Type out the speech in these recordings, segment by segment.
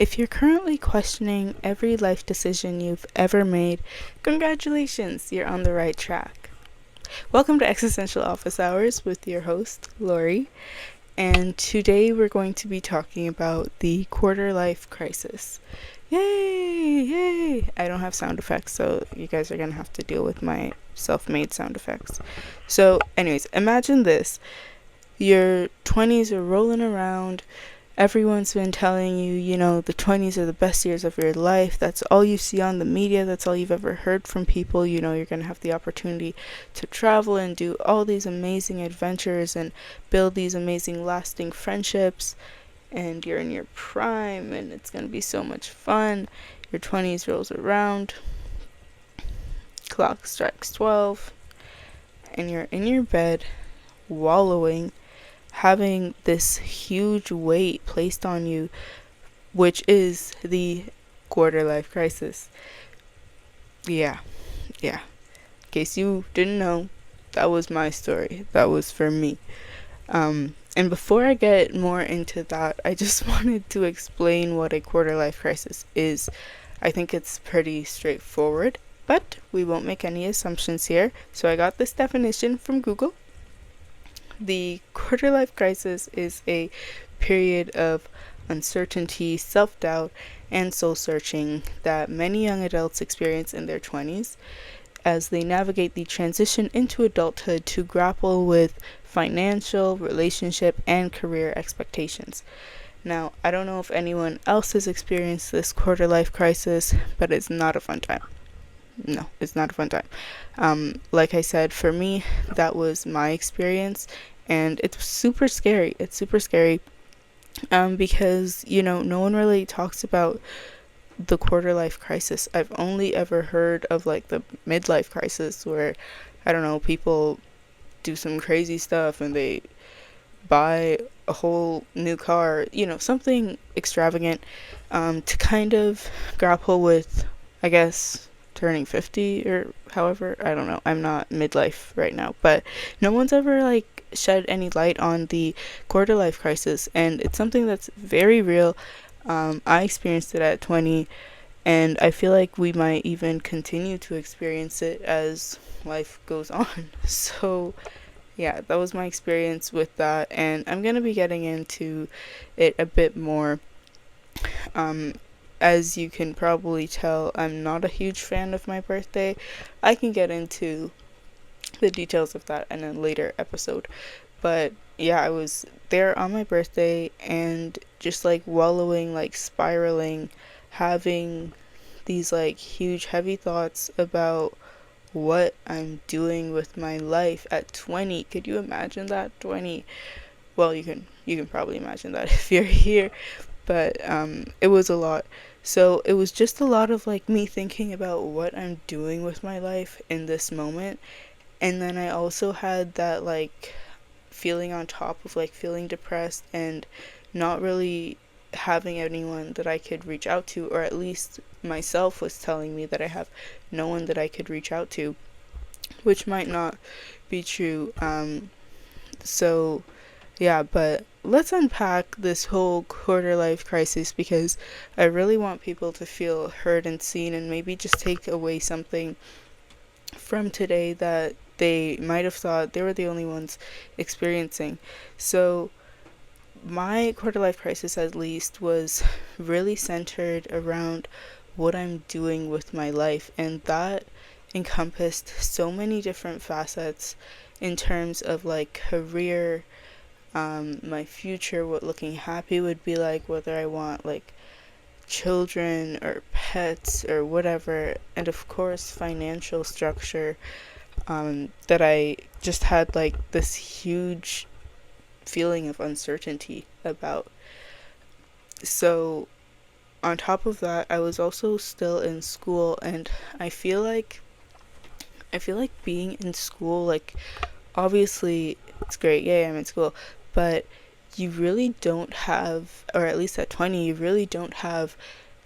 If you're currently questioning every life decision you've ever made, congratulations, you're on the right track. Welcome to Existential Office Hours with your host, Lori, and today we're going to be talking about the quarter life crisis. Yay! Yay! I don't have sound effects, so you guys are gonna have to deal with my self-made sound effects. So, anyways, imagine this. Your 20s are rolling around. Everyone's been telling you, the 20s are the best years of your life. That's all you see on the media. That's all you've ever heard from people. You're going to have the opportunity to travel and do all these amazing adventures and build these amazing lasting friendships. And you're in your prime and it's going to be so much fun. Your 20s rolls around. Clock strikes 12. And you're in your bed, wallowing, having this huge weight placed on you, which is the quarter life crisis. Yeah. In case you didn't know, that was my story. That was for me. And before I get more into that, I just wanted to explain what a quarter life crisis is. I think it's pretty straightforward, but we won't make any assumptions here. So I got this definition from Google. The quarter life crisis is a period of uncertainty, self-doubt, and soul-searching that many young adults experience in their 20s as they navigate the transition into adulthood to grapple with financial, relationship, and career expectations. Now, I don't know if anyone else has experienced this quarter life crisis, but it's not a fun time. No, it's not a fun time. Like I said, for me, that was my experience, and it's super scary. It's super scary because, no one really talks about the quarter life crisis. I've only ever heard of like the midlife crisis where, I don't know, people do some crazy stuff and they buy a whole new car, something extravagant to kind of grapple with, I guess, turning 50 or however. I don't know. I'm not midlife right now, but no one's ever shed any light on the quarter life crisis, and it's something that's very real. I experienced it at 20, and I feel like we might even continue to experience it as life goes on. So yeah, that was my experience with that, and I'm gonna be getting into it a bit more. As you can probably tell, I'm not a huge fan of my birthday. I can get into the details of that in a later episode. But yeah, I was there on my birthday and just wallowing, spiraling, having these huge heavy thoughts about what I'm doing with my life at 20. Could you imagine that? 20. Well, you can probably imagine that if you're here, but it was a lot. So it was just a lot of me thinking about what I'm doing with my life in this moment. And then I also had that feeling on top of feeling depressed and not really having anyone that I could reach out to, or at least myself was telling me that I have no one that I could reach out to, which might not be true. So yeah, but let's unpack this whole quarter life crisis because I really want people to feel heard and seen and maybe just take away something from today that they might have thought they were the only ones experiencing. So my quarter life crisis, at least, was really centered around what I'm doing with my life, and that encompassed so many different facets in terms of career, my future, what looking happy would be like, whether I want children or pets or whatever, and of course financial structure, that I just had this huge feeling of uncertainty about. So on top of that, I was also still in school, and I feel like being in school, obviously it's great, yay, I'm in school, but you really don't have, or at least at 20, you really don't have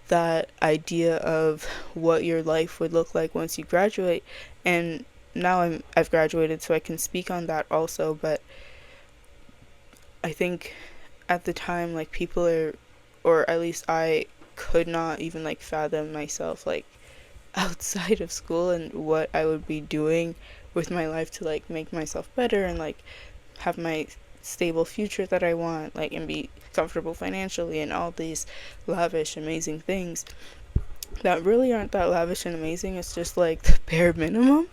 that idea of what your life would look like once you graduate. And now I've graduated, so I can speak on that also, but I think at the time, people are, or at least I could not even like fathom myself like outside of school and what I would be doing with my life to like make myself better and like have my stable future that I want, like, and be comfortable financially and all these lavish amazing things that really aren't that lavish and amazing. It's just like the bare minimum.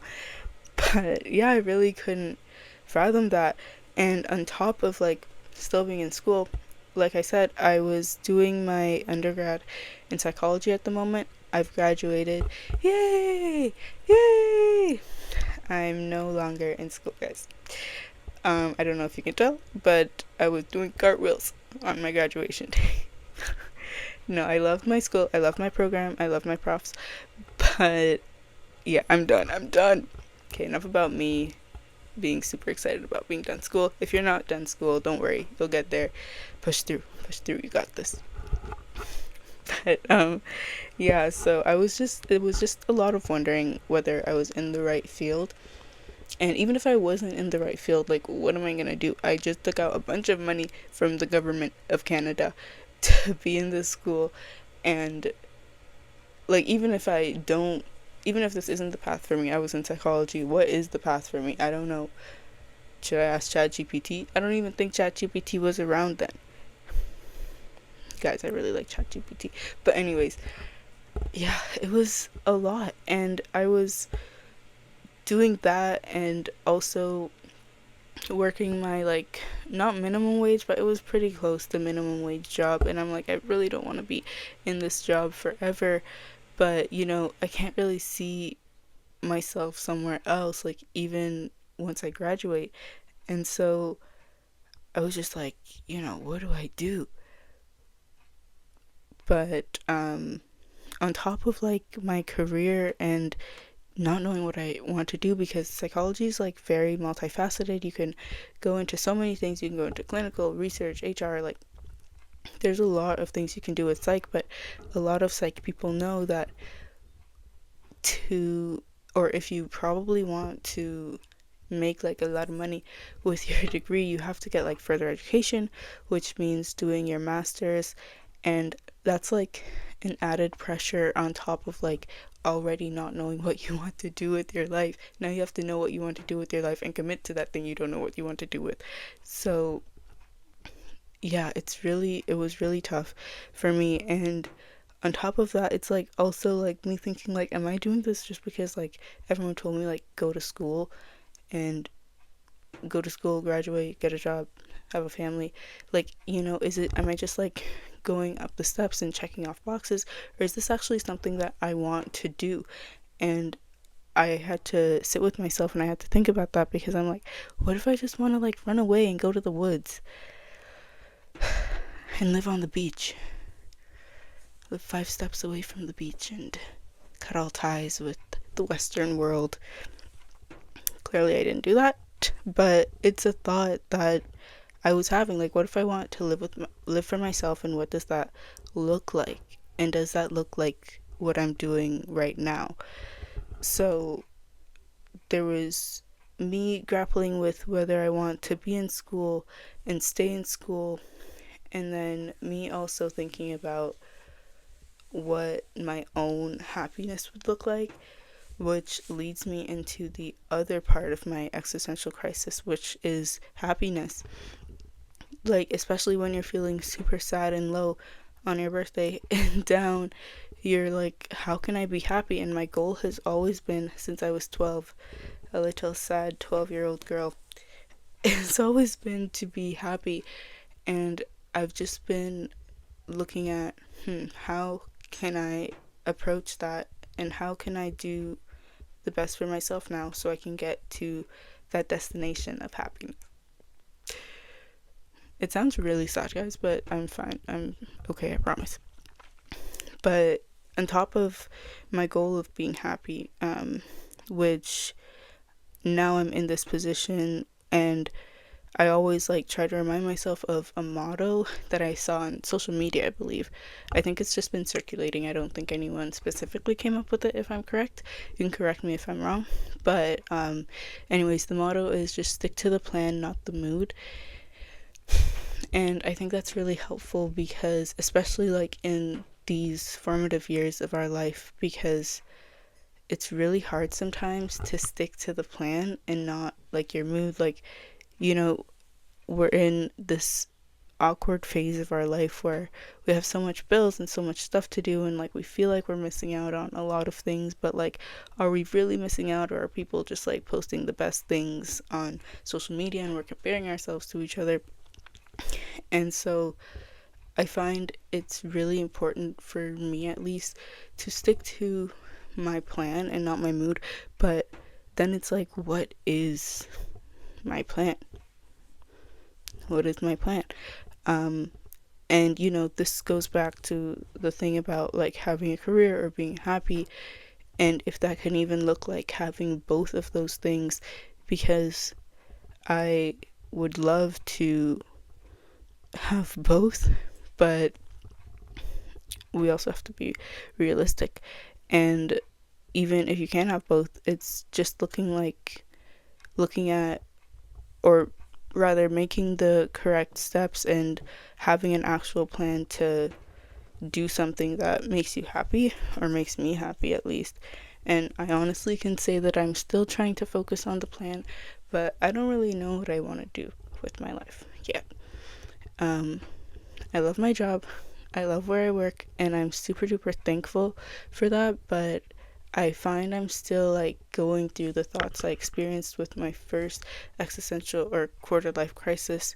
But yeah, I really couldn't fathom that. And on top of like still being in school, like I said, I was doing my undergrad in psychology at the moment. I've graduated. Yay! Yay! I'm no longer in school, guys. I don't know if you can tell, but I was doing cartwheels on my graduation day. No, I loved my school. I loved my program. I loved my profs. But yeah, I'm done. I'm done. Okay, enough about me being super excited about being done school. If you're not done school, don't worry. You'll get there. Push through. Push through. You got this. But yeah, so it was just a lot of wondering whether I was in the right field. And even if I wasn't in the right field, like, what am I gonna do? I just took out a bunch of money from the government of Canada to be in this school. And like, even if this isn't the path for me, I was in psychology, what is the path for me? I don't know. Should I ask ChatGPT? I don't even think ChatGPT was around then. Guys, I really like ChatGPT. But anyways, yeah, it was a lot. And I was doing that and also working my, like, not minimum wage, but it was pretty close to minimum wage job. And I'm like, I really don't want to be in this job forever. But, you know, I can't really see myself somewhere else, like, even once I graduate. And so I was just like, you know, what do I do? But on top of like my career and not knowing what I want to do, because psychology is like very multifaceted. You can go into so many things. You can go into clinical research, HR, like there's a lot of things you can do with psych. But a lot of psych people know that or if you probably want to make like a lot of money with your degree, you have to get like further education, which means doing your master's. And that's like an added pressure on top of like already not knowing what you want to do with your life. Now you have to know what you want to do with your life and commit to that thing you don't know what you want to do with. So yeah, it was really tough for me. And on top of that, it's like also like me thinking like, am I doing this just because like everyone told me like go to school, graduate, get a job, have a family? Like, you know, am I just like going up the steps and checking off boxes, or is this actually something that I want to do? And I had to sit with myself and I had to think about that, because I'm like, what if I just want to like run away and go to the woods and live on the beach, live 5 steps away from the beach and cut all ties with the Western world? Clearly I didn't do that, but it's a thought that I was having. Like, what if I want to live for myself, and what does that look like? And does that look like what I'm doing right now? So there was me grappling with whether I want to be in school and stay in school, and then me also thinking about what my own happiness would look like, which leads me into the other part of my existential crisis, which is happiness. Like, especially when you're feeling super sad and low on your birthday and down, you're like, how can I be happy? And my goal has always been, since I was 12, a little sad 12-year-old girl, it's always been to be happy. And I've just been looking at how can I approach that, and how can I do the best for myself now so I can get to that destination of happiness. It sounds really sad, guys, but I'm fine. I'm okay, I promise. But on top of my goal of being happy, which now I'm in this position, and I always like try to remind myself of a motto that I saw on social media, I believe. I think it's just been circulating. I don't think anyone specifically came up with it, if I'm correct. You can correct me if I'm wrong. But anyways, the motto is just stick to the plan, not the mood. And I think that's really helpful, because especially like in these formative years of our life, because it's really hard sometimes to stick to the plan and not like your mood. Like, you know, we're in this awkward phase of our life where we have so much bills and so much stuff to do, and like we feel like we're missing out on a lot of things, but like, are we really missing out, or are people just like posting the best things on social media and we're comparing ourselves to each other? And so I find it's really important, for me at least, to stick to my plan and not my mood. But then it's like, what is my plan? What is my plan? And this goes back to the thing about like having a career or being happy, and if that can even look like having both of those things, because I would love to have both, but we also have to be realistic. And even if you can't have both, it's just looking at, or rather making the correct steps and having an actual plan to do something that makes you happy, or makes me happy at least. And I honestly can say that I'm still trying to focus on the plan, but I don't really know what I want to do with my life yet. I love my job, I love where I work, and I'm super duper thankful for that, but I find I'm still like going through the thoughts I experienced with my first existential or quarter life crisis,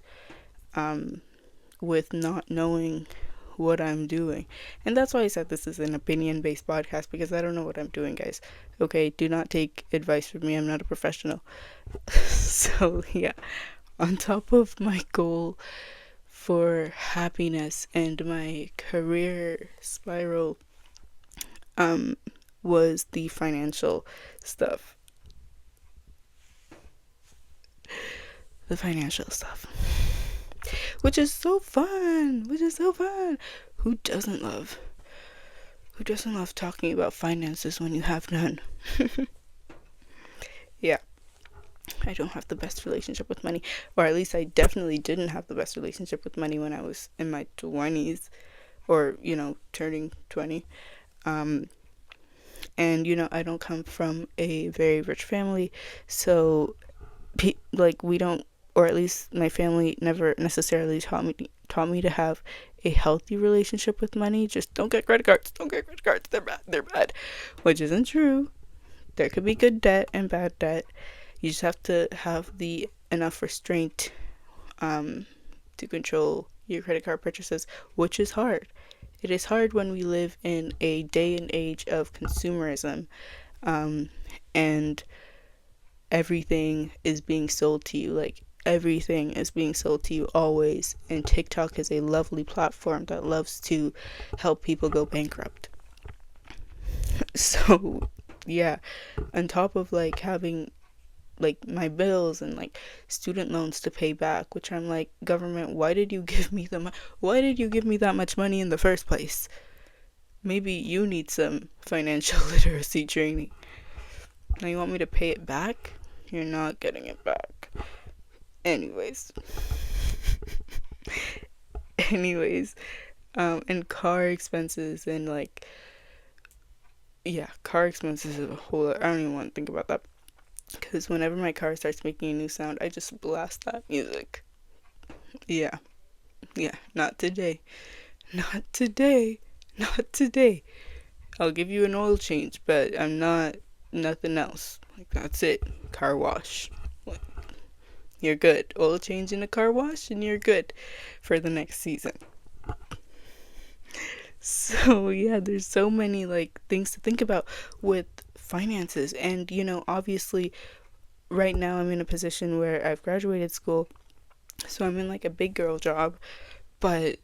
with not knowing what I'm doing. And that's why I said this is an opinion based podcast, because I don't know what I'm doing, guys. Okay, do not take advice from me, I'm not a professional. So yeah, on top of my goal for happiness and my career spiral, was the financial stuff. The financial stuff. Which is so fun. Who doesn't love talking about finances when you have none? Yeah. I don't have the best relationship with money, or at least I definitely didn't have the best relationship with money when I was in my 20s, or turning 20. And I don't come from a very rich family, so we don't, or at least my family never necessarily taught me to have a healthy relationship with money. Just don't get credit cards, they're bad, which isn't true. There could be good debt and bad debt. You just have to have the enough restraint to control your credit card purchases, which is hard. It is hard when we live in a day and age of consumerism, and everything is being sold to you. Like, everything is being sold to you always. And TikTok is a lovely platform that loves to help people go bankrupt. So yeah, on top of like having like my bills and like student loans to pay back, which I'm like, government, why did you give me that much money in the first place? Maybe you need some financial literacy training. Now you want me to pay it back? You're not getting it back. Anyways, and car expenses, and like, yeah, car expenses is a whole lot. I don't even want to think about that, because whenever my car starts making a new sound, I just blast that music. Yeah, not today. I'll give you an oil change, but I'm not nothing else. Like, that's it. Car wash. You're good. Oil change in a car wash and you're good for the next season. So yeah, there's so many like things to think about with finances. And obviously right now I'm in a position where I've graduated school, so I'm in like a big girl job, but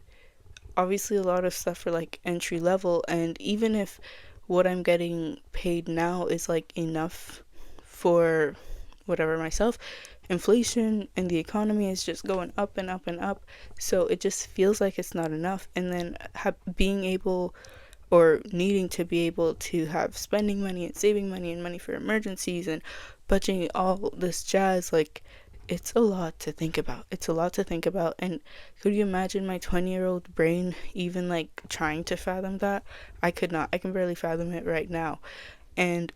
obviously a lot of stuff for like entry level, and even if what I'm getting paid now is like enough for whatever myself, inflation and the economy is just going up and up and up, so it just feels like it's not enough. And then being able, or needing to be able to have spending money and saving money and money for emergencies and budgeting, all this jazz, like it's a lot to think about. It's a lot to think about. And could you imagine my 20-year-old brain even like trying to fathom that? I could not. I can barely fathom it right now. And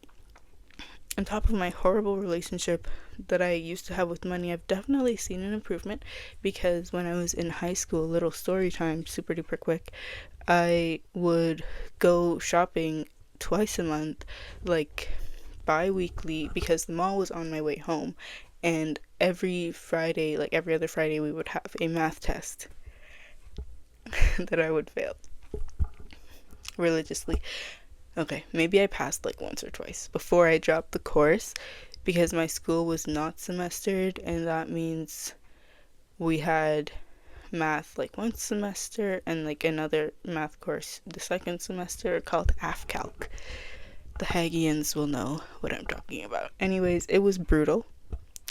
on top of my horrible relationship that I used to have with money, I've definitely seen an improvement, because when I was in high school, little story time, super duper quick, I would go shopping twice a month, like bi-weekly, because the mall was on my way home, and every Friday, like every other Friday, we would have a math test that I would fail religiously. Okay, maybe I passed like once or twice before I dropped the course, because my school was not semestered, and that means we had math like one semester and like another math course the second semester called AFCalc. The Hagians will know what I'm talking about. Anyways, it was brutal.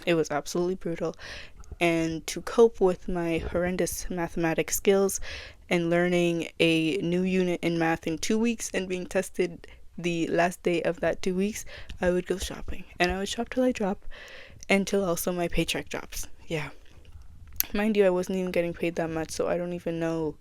It was absolutely brutal. And to cope with my horrendous mathematics skills and learning a new unit in math in 2 weeks and being tested the last day of that 2 weeks, I would go shopping. And I would shop till I drop, until also my paycheck drops. Yeah. Mind you, I wasn't even getting paid that much, so I don't even know.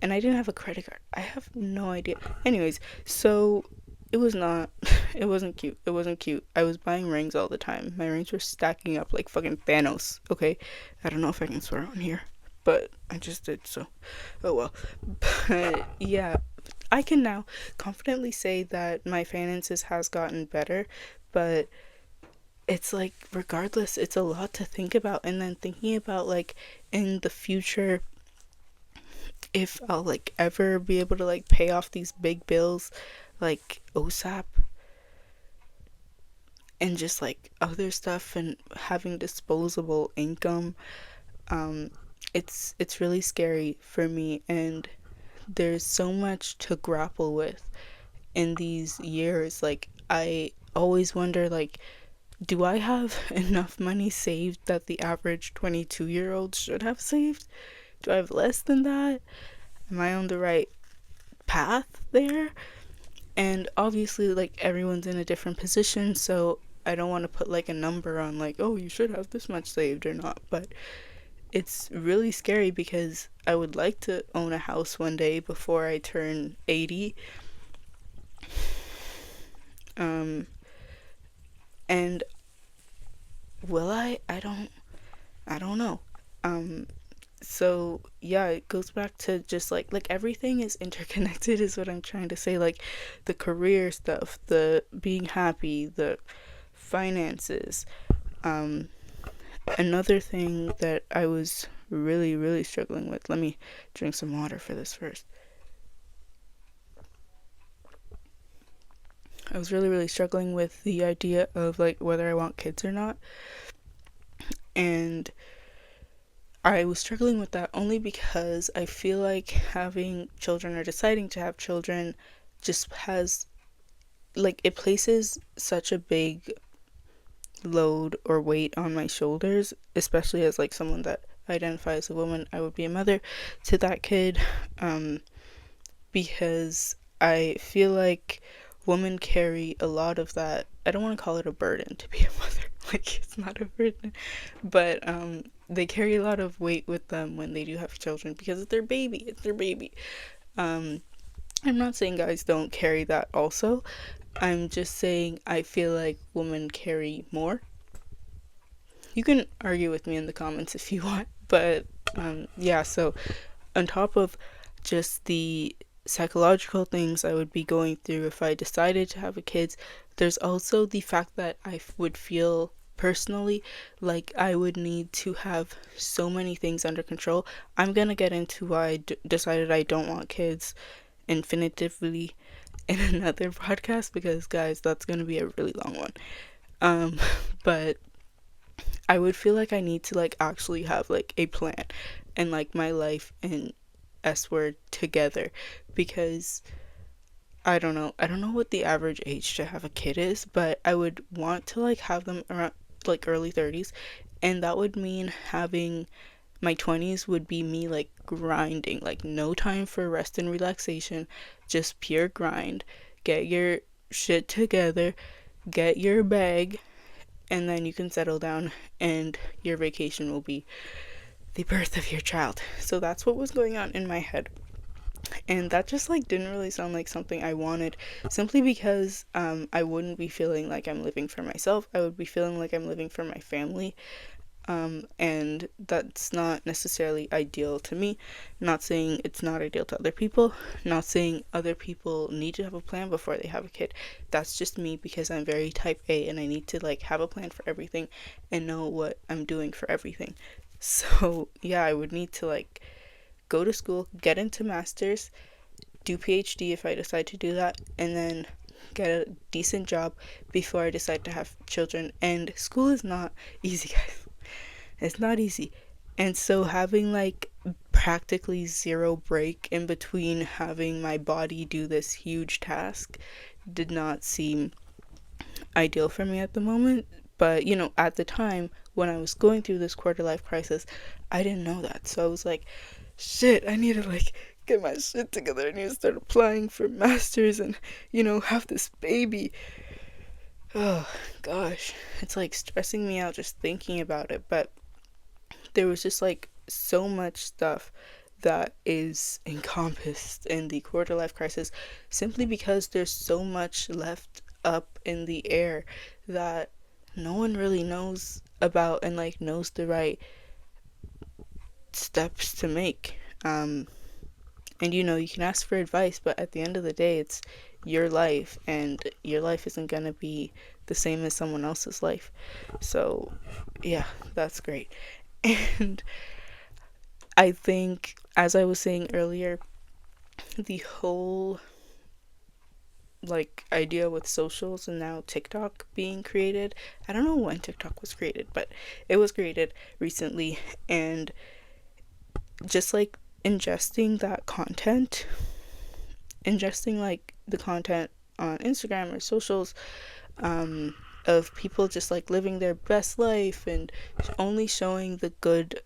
And I didn't have a credit card. I have no idea. Anyways, so it was not, it wasn't cute. It wasn't cute. I was buying rings all the time. My rings were stacking up like fucking Thanos, okay? I don't know if I can swear on here, but I just did, so oh well. But yeah, I can now confidently say that my finances has gotten better, but it's like, regardless, it's a lot to think about. And then thinking about like in the future, if I'll like ever be able to like pay off these big bills like OSAP and just like other stuff, and having disposable income, um it's really scary for me. And there's so much to grapple with in these years. Like, I always wonder, like, do I have enough money saved that the average 22-year-old should have saved? Do I have less than that? Am I on the right path there? And obviously, like, everyone's in a different position, so I don't want to put like a number on like, oh, you should have this much saved or not. But it's really scary, because I would like to own a house one day before I turn 80. And will I? I don't know. So yeah, it goes back to just like everything is interconnected is what I'm trying to say. Like the career stuff, the being happy, the finances. Another thing that I was really, really struggling with. Let me drink some water for this first. I was really, really struggling with the idea of like whether I want kids or not. And I was struggling with that only because I feel like having children, or deciding to have children, just has like, it places such a big load or weight on my shoulders, especially as like someone that identifies as a woman. I would be a mother to that kid, because I feel like women carry a lot of that. I don't want to call it a burden to be a mother, like it's not a burden, but they carry a lot of weight with them when they do have children, because it's their baby. um I'm not saying guys don't carry that also. I'm just saying I feel like women carry more. You can argue with me in the comments if you want, but yeah, so on top of just the psychological things I would be going through if I decided to have a kid, there's also the fact that I would feel personally like I would need to have so many things under control. I'm gonna get into why I decided I don't want kids infinitively in another podcast, because guys, that's gonna be a really long one. But I would feel like I need to like actually have like a plan and like my life and S word together, because I don't know what the average age to have a kid is, but I would want to like have them around like early 30s, and that would mean having my 20s would be me like grinding, like no time for rest and relaxation, just pure grind. Get your shit together, get your bag, and then you can settle down and your vacation will be the birth of your child. So that's what was going on in my head. And that just like didn't really sound like something I wanted, simply because I wouldn't be feeling like I'm living for myself. I would be feeling like I'm living for my family. And that's not necessarily ideal to me. Not saying it's not ideal to other people, not saying other people need to have a plan before they have a kid. That's just me, because I'm very type A and I need to like have a plan for everything and know what I'm doing for everything. So yeah, I would need to like go to school, get into masters, do PhD if I decide to do that, and then get a decent job before I decide to have children. And school is not easy, guys. It's not easy. And so having like practically zero break in between having my body do this huge task did not seem ideal for me at the moment. But, you know, at the time when I was going through this quarter life crisis, I didn't know that. So I was like, shit, I need to like get my shit together. I need to start applying for masters and, you know, have this baby. Oh, gosh. It's like stressing me out just thinking about it. But there was just like so much stuff that is encompassed in the quarter life crisis, simply because there's so much left up in the air that no one really knows about and like knows the right steps to make. And you know, you can ask for advice, but at the end of the day, it's your life, and your life isn't gonna be the same as someone else's life. So yeah, that's great. And I think, as I was saying earlier, the whole like idea with socials and now TikTok being created. I don't know when TikTok was created, but it was created recently, and just like ingesting that content, ingesting like the content on Instagram or socials, of people just like living their best life and only showing the good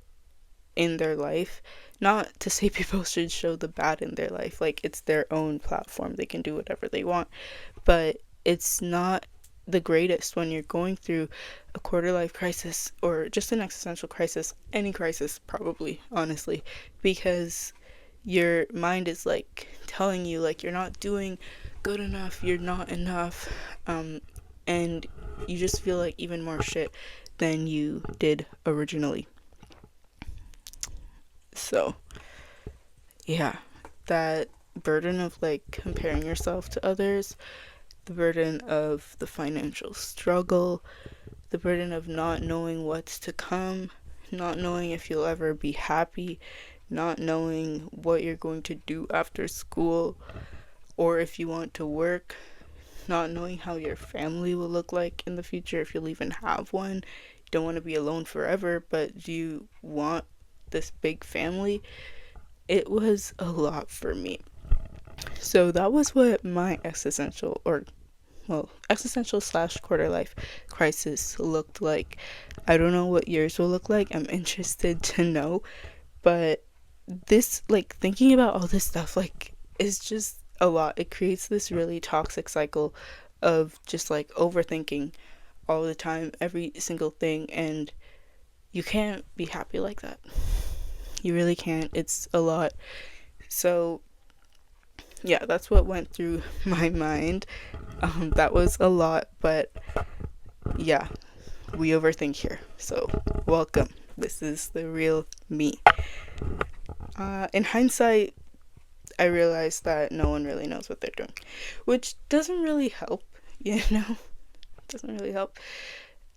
in their life. Not to say people should show the bad in their life, like it's their own platform, they can do whatever they want, but it's not the greatest when you're going through a quarter life crisis or just an existential crisis, any crisis probably, honestly, because your mind is like telling you like you're not doing good enough, you're not enough, and you just feel like even more shit than you did originally. So yeah, that burden of like comparing yourself to others, the burden of the financial struggle, the burden of not knowing what's to come, not knowing if you'll ever be happy, not knowing what you're going to do after school or if you want to work, not knowing how your family will look like in the future, if you'll even have one. You don't want to be alone forever, but do you want this big family? It was a lot for me. So that was what my existential slash quarter life crisis looked like. I don't know what yours will look like. I'm interested to know. But this, like, thinking about all this stuff, like, is just a lot. It creates this really toxic cycle of just, like, overthinking all the time, every single thing. And you can't be happy like that. You really can't. It's a lot. So yeah, that's what went through my mind. That was a lot, but yeah, we overthink here. So welcome. This is the real me. In hindsight, I realized that no one really knows what they're doing, which doesn't really help, you know? Doesn't really help.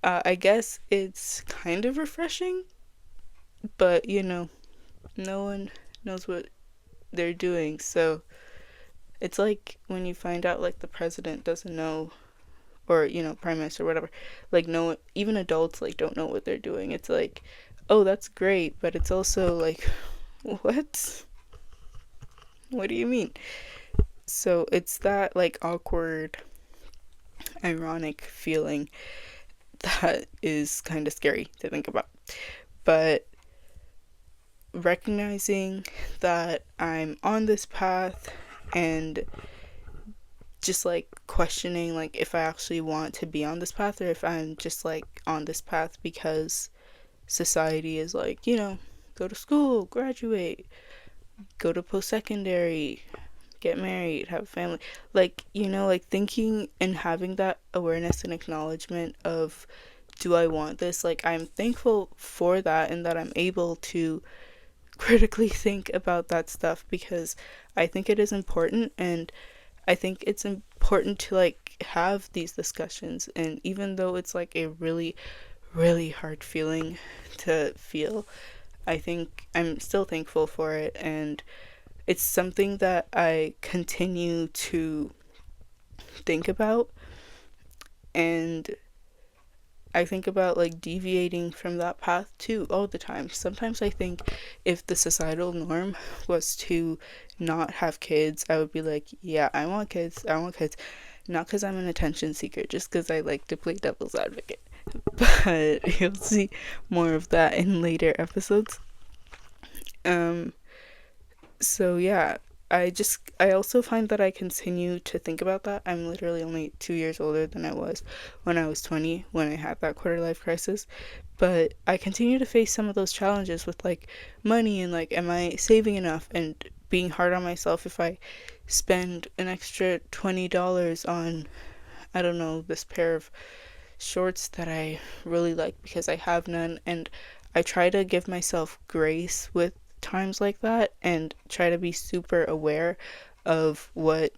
I guess it's kind of refreshing, but you know, no one knows what they're doing. So it's like when you find out like the president doesn't know, or you know, prime minister, whatever, like no, even adults like don't know what they're doing. It's like, oh, that's great, but it's also like, what do you mean? So it's that like awkward, ironic feeling that is kind of scary to think about. But recognizing that I'm on this path and just like questioning like if I actually want to be on this path, or if I'm just like on this path because society is like, go to school, graduate, go to post-secondary, get married, have a family. Like, like thinking and having that awareness and acknowledgement of, do I want this? Like, I'm thankful for that, and that I'm able to critically think about that stuff, because I think it is important, and I think it's important to like have these discussions. And even though it's like a really, really hard feeling to feel, I think I'm still thankful for it, and it's something that I continue to think about. And I think about like deviating from that path too all the time. Sometimes I think if the societal norm was to not have kids, I would be like, yeah, I want kids. I want kids. Not because I'm an attention seeker, just because I like to play devil's advocate. But you'll see more of that in later episodes. So yeah, I also find that I continue to think about that. I'm literally only 2 years older than I was when I was 20, when I had that quarter life crisis. But I continue to face some of those challenges with like money, and like, am I saving enough, and being hard on myself if I spend an extra $20 on, I don't know, this pair of shorts that I really like because I have none. And I try to give myself grace with times like that, and try to be super aware of what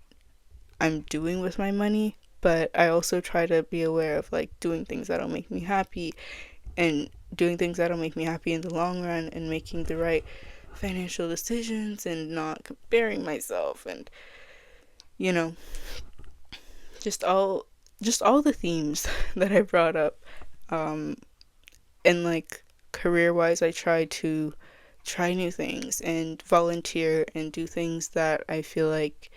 I'm doing with my money. But I also try to be aware of like doing things that'll make me happy, and doing things that'll make me happy in the long run, and making the right financial decisions, and not comparing myself, and you know just all the themes that I brought up. And like career wise, I try new things and volunteer and do things that I feel like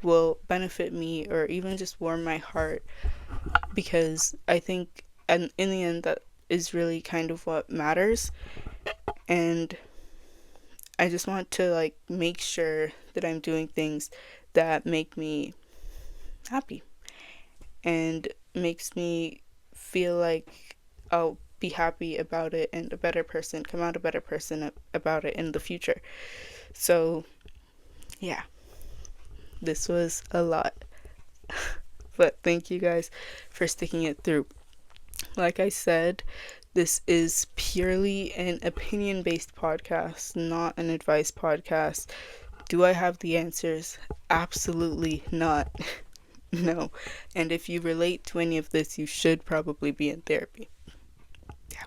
will benefit me, or even just warm my heart, because I think, and in the end, that is really kind of what matters. And I just want to like make sure that I'm doing things that make me happy, and makes me feel like I'll be happy about it, and come out a better person about it in the future. So yeah, this was a lot. But thank you guys for sticking it through. Like I said, this is purely an opinion based podcast, not an advice podcast. Do I have the answers? Absolutely not. No. And if you relate to any of this, you should probably be in therapy. Yeah.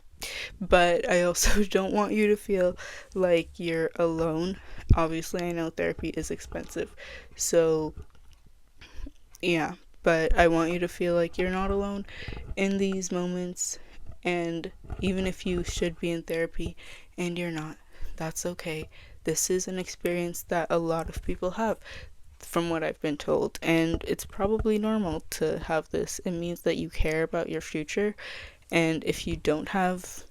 But I also don't want you to feel like you're alone. Obviously, I know therapy is expensive. So, yeah. But I want you to feel like you're not alone in these moments. And even if you should be in therapy and you're not, that's okay. This is an experience that a lot of people have, from what I've been told, and it's probably normal to have this. It means that you care about your future, and if you don't have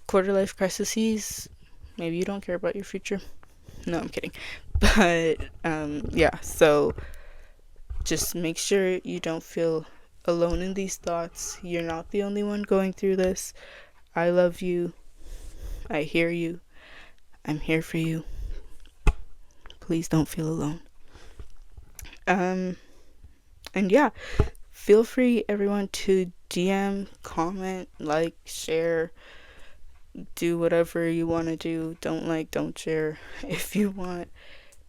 quarter life crises, maybe you don't care about your future. No, I'm kidding. But yeah, so just make sure you don't feel alone in these thoughts. You're not the only one going through this. I love you. I hear you. I'm here for you. Please don't feel alone. And yeah, feel free, everyone, to DM, comment, like, share, do whatever you want to do. Don't share if you want,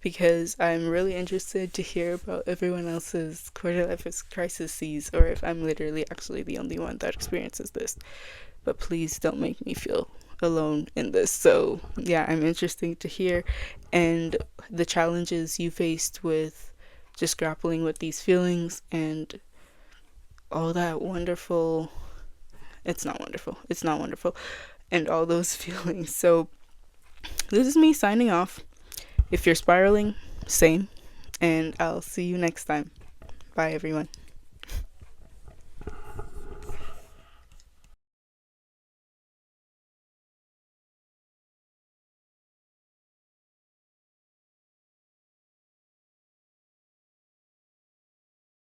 because I'm really interested to hear about everyone else's quarter life crises, or if I'm literally actually the only one that experiences this. But please don't make me feel alone in this. So yeah, I'm interested to hear, and the challenges you faced with just grappling with these feelings, and all that wonderful, it's not wonderful, and all those feelings. So this is me signing off. If you're spiraling, same, and I'll see you next time. Bye, everyone.